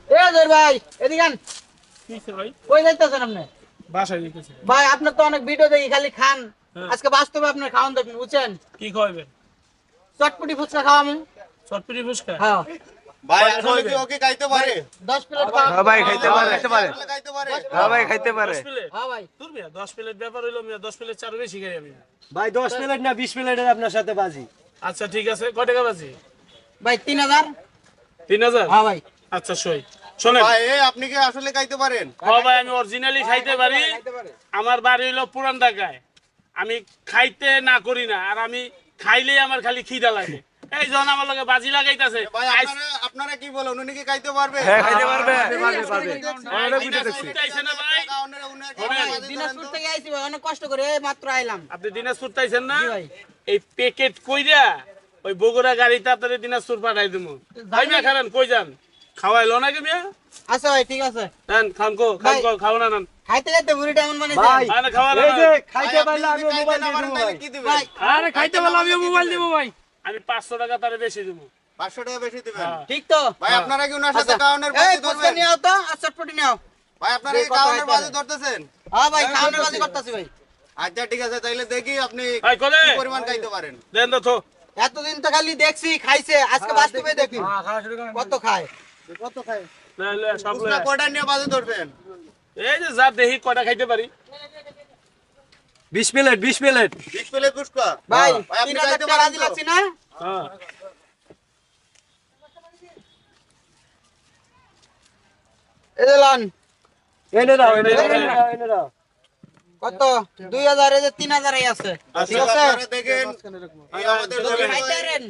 এ জয় ভাই এদিকে আন। কিসে ভাই? কই যাইতেছেন আপনি? বাসায় যেতেছি। ভাই আপনার তো অনেক ভিডিও দেখি খালি খান। হ্যাঁ। আজকে বাস্তবে আপনার খাওয়ান দেখবেন বুঝছেন? কি খাওয়াবেন? চটপটি ফুচকা খাওয়াবো। চটপটি ফুচকা? হ্যাঁ ভাই কয়টা আসলে খাওয়াবেন? কি ওকে খাইতে পারে? 10 প্লেট খাওয়াবো। হ্যাঁ ভাই খাইতে পারে আসলে খাইতে পারে? হ্যাঁ ভাই খাইতে পারে 10 প্লেট? হ্যাঁ ভাই দূর মিয়া 10 প্লেট ব্যাপার হইলো মিয়া 10 প্লেট চারও বেশি খাই আমি। ভাই 10 প্লেট না 20 প্লেটের আপনার সাথে বাজি। আচ্ছা ঠিক আছে কয় টাকা বাজি? ভাই 3000। 3000? হ্যাঁ ভাই আচ্ছা সই। শোনেন ভাই আপনি কি আসলে খাইতে পারেন? হ্যাঁ ভাই আমি অরিজিনালি খাইতে পারি। আমার বাড়ি হইলো পুরান ঢাকায়। আমি খাইতে না করি না আর আমি খাইলেই আমার খালি খিদা লাগে। এই যখন আমার লগে বাজি লাগাইতাছে ভাই আপনারা কি বলেন উনি কি খাইতে পারবে? হ্যাঁ খাইতে পারবে অনেক বুঝে দেখছি না ভাই। দিনাজপুর থেকে আইছি ভাই অনেক কষ্ট করে এই মাত্র আইলাম। আপনি দিনাজপুর তাইছেন না? জি ভাই। এই প্যাকেট কইরা ওই বগুড়া গাড়িতে আপনাদের দিনাজপুর পাঠাই দেবো। ভাই মিয়া খাবেন কই যান? খাওয়াইলো নাকি মিয়া? আচ্ছা ভাই ঠিক আছে। নেন খান কো খান কো খাও না নেন। খাইতে খাইতে বুড়িটা এমন মানে ভাই আরে খাওয়া এই যে না। খাইতে পারলে আমি মোবাইল দিয়ে দেব ভাই। কি দিবেন? ভাই আরে খাইতে পারলে আমি মোবাইল দিব ভাই। আমি 500 টাকা তারে বেশি দেব। 500 টাকা বেশি দিবেন। হ্যাঁ। ঠিক তো? ভাই আপনারা কি উনার সাথে আচ্ছা। কাউনের এই বাজি ফুচকা ধরবেন? নিয়ে আও তো আর চটপটি নিয়ে আও। ভাই আপনারা কি কত কাউনের খাইতে বাজি পারে? ধরতেছেন? হ্যাঁ ভাই খাওয়ানোর বাজি করতেছি ভাই। আচ্ছা ঠিক আছে তাইলে দেখি আপনি ভাই কোলে কি পরিমাণ খাইতে পারেন। দেন তো তো। এতদিন তো খালি দেখছি খাইছে আজকে বাস্তবে দেখি কত খায়। কত খাই? লে লে সব লে। ফুচকা কয়টা নিয়ে বাজি ধরবেন? এই যে যা দেখি কয়টা খাইতে পারি। 20 প্লেট 20 প্লেট। 20 প্লেট ফুচকা? ভাই ভাই, আপনি 3000 খাইতে টাকা পারেন রাজি তো? লাগছি না? হ্যাঁ। এই যে লন। এনে দাও এনে দাও। কত 2000 এ যে 3000 এই আছে ঠিক আছে আপনারা দেখেন এই আমাদের যদি জমির খাইতে পারেন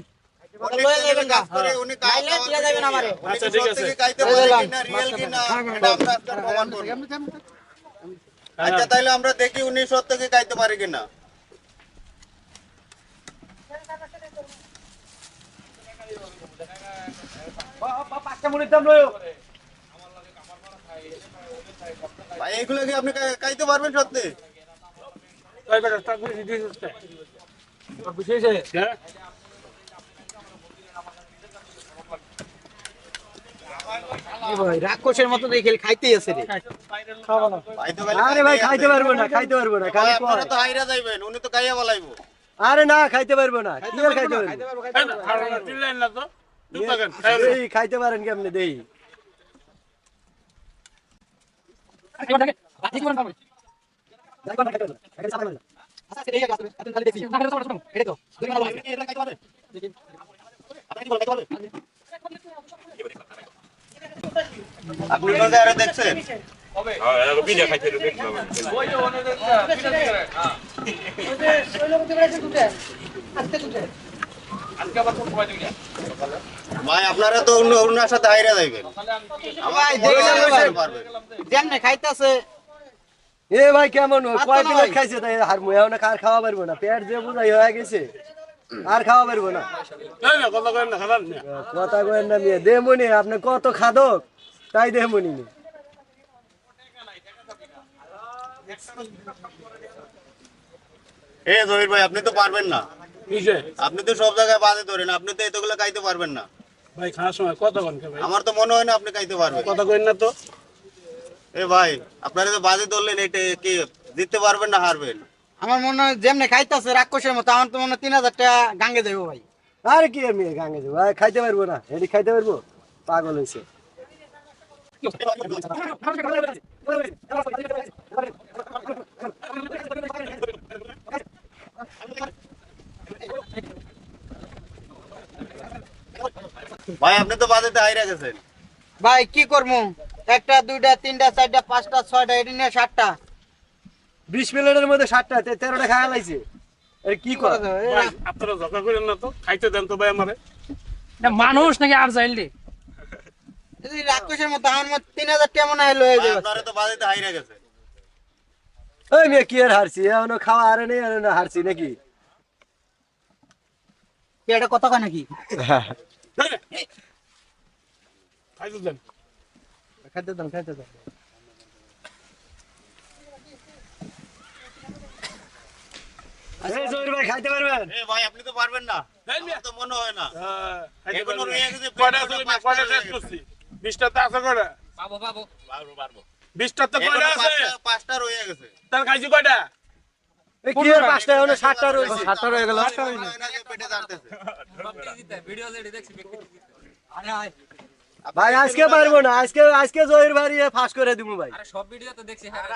উনি লয়ে যাবেন কাজ করে উনি কাজ খাইলে দিয়ে যাবেন আমারে আচ্ছা ঠিক আছে। খাইতে পারে কিনা রিয়েল কিনা এটা আমরা আজকে প্রমাণ করব। আচ্ছা তাইলে আমরা দেখি উনি সত্যি কি খাইতে পারে কিনা। পাঁচটা মিনিট দাম লয়ো। ভাই এগুলো কি আপনি খাইতে পারবেন সত্যি? কয় বেটা টাকা বেশি দিছিস তে? বিশেষে হ্যাঁ? কি ভাই রাক্ষসের মতো দেখে খাইতেই আছে রে ভাই তো খালি আরে ভাই খাইতে পারবো না খাইতে পারবো না খালি আপনারা কয়। তো হাইরা যাইবেন উনি তো খাইয়া বলাইবো। আরে না খাইতে পারবো না কি আর খাইতে পারবো? চিল্লেন না তো। চুপ থাকেন। এই খাইতে পারেন কেমনে দেই? আপনি কোথায় আরো দেখছেন? ভাই আপনারা তো ওনার সাথে হাইরা যাইবেন। ভাই যেমনে খাইতেছে এ ভাই কেমন কয় প্লেট খাইছে তাই আর মুয়া না কার খাওয়া পারবো না পেট যে বুঝাই হয়ে গেছে আর খাওয়া পারবো না এই না কথা করেন না খারাপ না। কথা কয়েন না মিয়া দেমুনি আপনি কত খাদক তাই দেমুনি জহির ভাই আপনি তো পারবেন না। কিসে? আপনি তো সব জায়গায় বাজে ধরেন আপনি তো এতগুলো খাইতে পারবেন না। ভাই খাওয়ার সময় কথা কন কে ভাই? আমার তো মনে হয় না আপনি খাইতে পারবেন। কথা কইন না তো। ভাই আপনারা তো বাজে ধরলেন এটা কি জিততে পারবেন না হারবেন? আমার মনে হয় যেমনে খাইতেছে রাক্ষসের মতো আমার তো মনে হয় 3000 টাকা গাঙ্গে যাবো ভাই আরে কি আমি গাঙ্গে যাবো খাইতে পারবো না এটি খাইতে পারবো পাগল হয়েছে ভাই আপনি তো বাজেতে হাইরা গেছেন। ভাই কি করবো একটা দুইটা তিনটা চারটা পাঁচটা ছয়টা এটি নিয়ে 60টা 20 প্লেটের মধ্যে 60টা 13টা খাওয়া লাইছে এর কি করে ভাই আপনারা ঝগড়া করেন না তো। খাইতে দেন তো ভাই আমারে। মানুষ নাকি আর যাইলে যদি রাক্ষসের মতো আমার মতো 3000 টাকা মনে হয় লয়ে ভাই যাবে আপনারা তো বাজেতে হাইরা গেছেন। ওই মেয়ে কি আর হারছি এখনো খাওয়া আরে নেই আর না হারছি নাকি কি এটা কথা কয় নাকি খাইতে দেন। খাইতে দাম খাইতে দাম এই জহির ভাই খাইতে পারবেন ভাই আপনি তো পারবেন না। দেন মিয়া। আমার তো মনে হয় না। হ্যাঁ, খাইতে এখনো পারবেন। রয়ে গেছে কয়টা প্লেট তুমি পাঁচটা কয়টা রয়ে টেস্ট গেছে। করছি? 20টা তো আছে কয়টা? পাবো পাবো 20টা তো এখনো কয়টা আছে? পাঁচটা রয়ে গেছে। তার খাইছি কয়টা? এই কি এর 5টা এখনো 7টা রয়েছে। 7টা রয়ে গেল। পেটে জানতেছে। ভাই আজকে পারবো না, আজকে জহির ভাই ফাঁস করে দিমু ভাই। সব ভিডিও তো দেখছি হ্যাঁ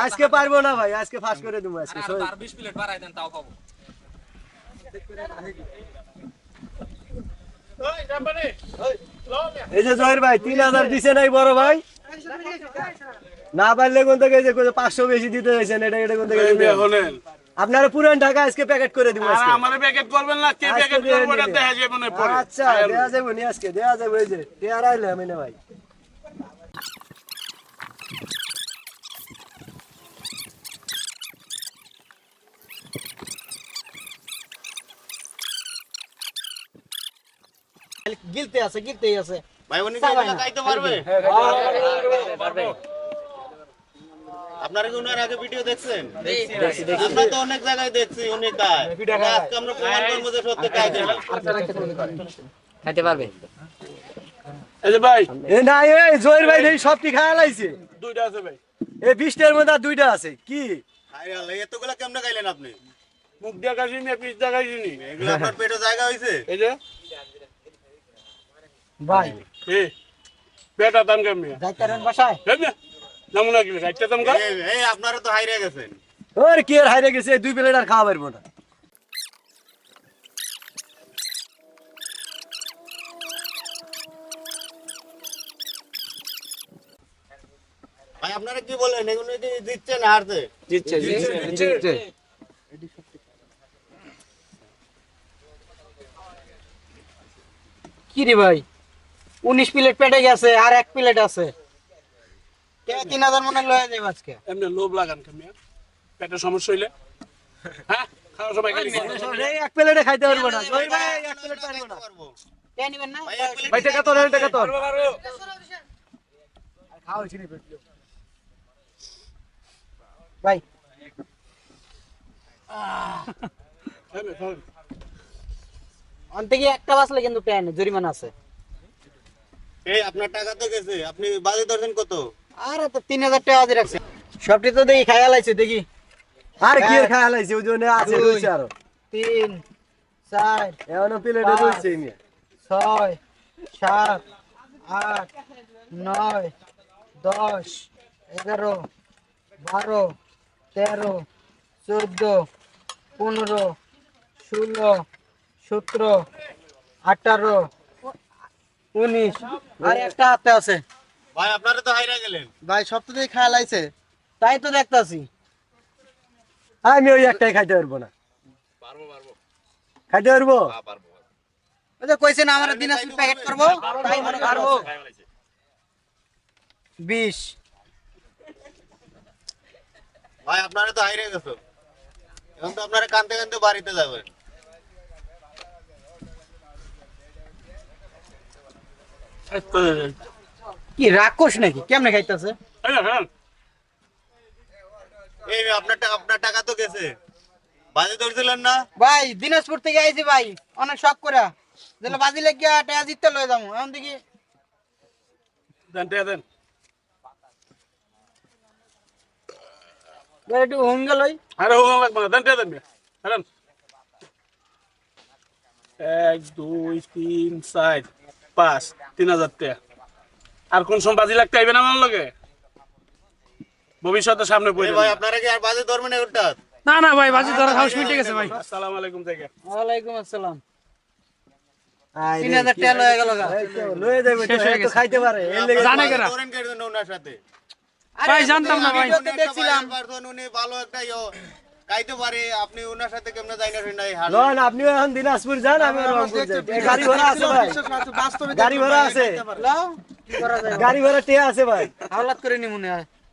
আজকে পারবো না ভাই, আজকে ফাঁস করে দিমু আজকে। আর 20 প্লেট বাড়াই দেন তাও পাবো। ওই জাম্বানি এই যে জহির ভাই 3000 দিছে নাই বড় ভাই? না পারলে কোন থেকে এই যে 500 বেশি দিতে হইছেন, এটা কোন থেকে দিতে? হলেন আপনারা পুরান ঢাকা আজকে প্যাকেট করে দিমু আর আজকে। আমারে প্যাকেট করবেন না, কে আজকে প্যাকেট দিয়ে করবে এটা দিলে। দেখা যাবে না পরে। আচ্ছা দেয়া যাবে নি, আজকে দেয়া যাবে। এই যে টেয়ার আইলে আমি না ভাই। গিলতে আছে, গিলতেই আছে। ভাই উনি কি এগুলা খাইতে পারবে? আপনারা কি উনার আগে ভিডিও দেখছেন? আমরা তো অনেক জায়গায় দেখছি উনি খায়। আজকে আমরা প্রমাণ করবো যে সত্যি খায় কিনা। খাইতে পারবে। এই যে ভাই এ না এই জহির ভাই এই সব কি খায়া লাইছে? 2টা আছে ভাই। এই 20টার মধ্যে আর 2টা আছে কি? হায় আল্লাহ, এতগুলা কেমনে খাইলেন আপনি? মুখ দিয়া খাইছি না পিস দিয়া খাইছি নি? এগুলো আপনার পেটে জায়গা হয়েছে? এই যে ভাই এ বেটা দাম কেমনে? যাইতারেন বাসায়? কেমনে? নমুনা কি গাইতে দাম কর? এই আপনারা তো হাইরে গেছেন। ওর কি আর হাইরে গেছে, 2 প্লেট আর খাওয়া পারবো না। ভাই আপনারা কি বলেন, এগুলো কি দিচ্ছে না হারতে? কি রে ভাই, 19 প্লেট পেটে গেছে আর 1 প্লেট আছে। কে 3000 মনে লয়ে যাবে আজকে। এমনি লোভ লাগান কেমনে? পেটের সমস্যা হইলে হ্যাঁ খাওয়ার সময় খালি এই 1 প্লেটে খাইতে পারবো না জহির ভাই, 1 প্লেট পারবো না। কে নিবেন না? ভাই, এক প্লেট ভাই টাকা তোর, টাকা তোর। ভাই অন থেকে একটা বাসলে কিন্তু পেন জরিমানা আছে। এই আপনার টাকা তো গেছে, আপনি বাজে ধরছেন কত? আর তো 3000 টাকা দিয়ে রাখছে। সবটি তো দেখি খাইয়া লাইছে, দেখি আর কি আর খায়া লাইছে, ওই জন্য আছে রইছে আরো। 3 4 এখনো প্লেটে রইছে মিয়া। 6 7 8 9 10 11 12 13 14 15 16 17 18 19 আর একটা হাতে আছে। ভাই আপনারা তো হাইরা গেলেন। ভাই সব তো দেখি খাইয়া লাইছে, তাই তো দেখতাছি। আমি ওই একটাই খাইতে পারবো না। খাইতে পারবো? ওই যে কইছেন আমার দিনাজপুর প্যাকেট করব, তাই মনে করবো 20। ভাই আপনারা তো হাইরে গেছো, এখন তো আপনারা কানতে কানতে বাড়িতে যাবেন। কি রাক্ষস নাকি, কেমনে খাইতাছে? এই আপনার টাকা তো গেছে, বাজে ধরছিলেন না? ভাই দিনাজপুর থেকে আইছি ভাই, অনেক শখ করে যেন বাজি লাগিয়া টাকা জিততে লয়ে যাবো। এখন দেখি দেন দেন ভাই একটু হুঙ্গে লই। আরে ও লাগবে না, দেন দেন দেন 1 2 3 4 5 3000 টাকা। আর কোন সময় বাজি লাগতে আইবে না আমার লগে? ভবিষ্যতে সামনে এই পড়ে ভাই আপনারা কি আর বাজে ধরবেন এগুলা? না না ভাই বাজি ধরা হাউস মিটে গেছে ভাই। আসসালামু আলাইকুম থেকে ওয়ালাইকুম আসসালাম। আই রে, 3000 টাকা লয়ে গেল গা। এই তো লয়ে যাবে তো, এ তো খাইতে পারে। এর লেগে জানে কেনা? ধরেন কেন ওনার সাথে? ভাই জানতাম না ভাই। ভিডিওতে দেখছিলাম। উনি ভালো একটা খাইতে পারে, আপনি ওনার সাথে কেমনে যাই না শুনাই হার। লন, আপনিও এখন দিনাজপুর যান, আমি রংপুর যাই। এই গাড়ি ভাড়া আছে ভাই, গাড়ি ভাড়া আছে, লাও, কি করা যায়? গাড়ি ভাড়া টিয়া আছে ভাই। হাওলাত করে নি মনে হয়।